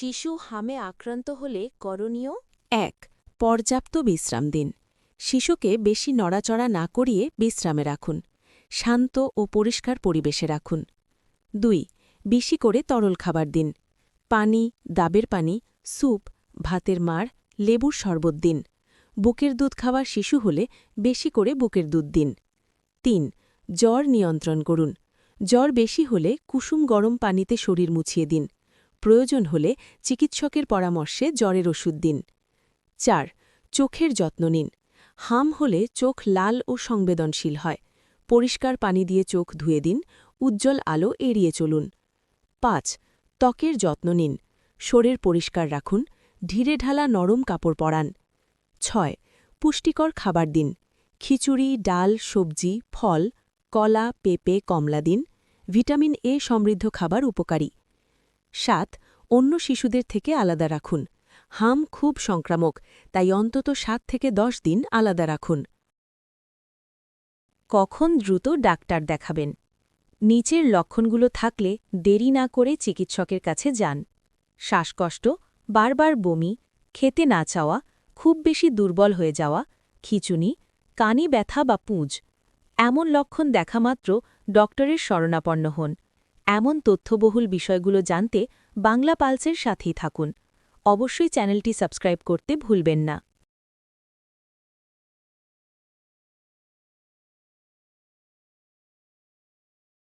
শিশু হামে আক্রান্ত হলে করণীয়। ১. পর্যাপ্ত বিশ্রাম দিন। শিশুকে বেশি নড়াচড়া না করিয়ে বিশ্রামে রাখুন। শান্ত ও পরিষ্কার পরিবেশে রাখুন। ২. বেশি করে তরল খাবার দিন। পানি, ডাবের পানি, স্যুপ, ভাতের মাড়, লেবুর শরবত দিন। বুকের দুধ খাওয়া শিশু হলে বেশি করে বুকের দুধ দিন। ৩. জ্বর নিয়ন্ত্রণ করুন। জ্বর বেশি হলে কুসুম গরম পানিতে শরীর মুছিয়ে দিন। প্রয়োজন হলে চিকিৎসকের পরামর্শে জ্বরের ওষুধ দিন। ৪. চোখের যত্ন নিন। হাম হলে চোখ লাল ও সংবেদনশীল হয়। পরিষ্কার পানি দিয়ে চোখ ধুয়ে দিন। উজ্জ্বল আলো এড়িয়ে চলুন। ৫. ত্বকের যত্ন নিন। শরীর পরিষ্কার রাখুন। ঢিলে ঢালা নরম কাপড় পরান। ৬. পুষ্টিকর খাবার দিন। খিচুড়ি, ডাল, সবজি, ফল, কলা, পেঁপে, কমলা দিন। ভিটামিন এ সমৃদ্ধ খাবার উপকারী। ৭. অন্য শিশুদের থেকে আলাদা রাখুন। হাম খুব সংক্রামক, তাই অন্তত ৭ থেকে ১০ দিন আলাদা রাখুন। কখন দ্রুত ডাক্তার দেখাবেন? নিচের লক্ষণগুলো থাকলে দেরি না করে চিকিৎসকের কাছে যান। শ্বাসকষ্ট, বারবার বমি, খেতে না চাওয়া, খুব বেশি দুর্বল হয়ে যাওয়া, খিঁচুনি, কানে ব্যথা বা পুঁজ। এমন লক্ষণ দেখামাত্র ডক্টরের শরণাপন্ন হন। এমন তথ্যবহুল বিষয়গুলো জানতে বাংলা পালসের সাথেই থাকুন। অবশ্যই চ্যানেলটি সাবস্ক্রাইব করতে ভুলবেন না।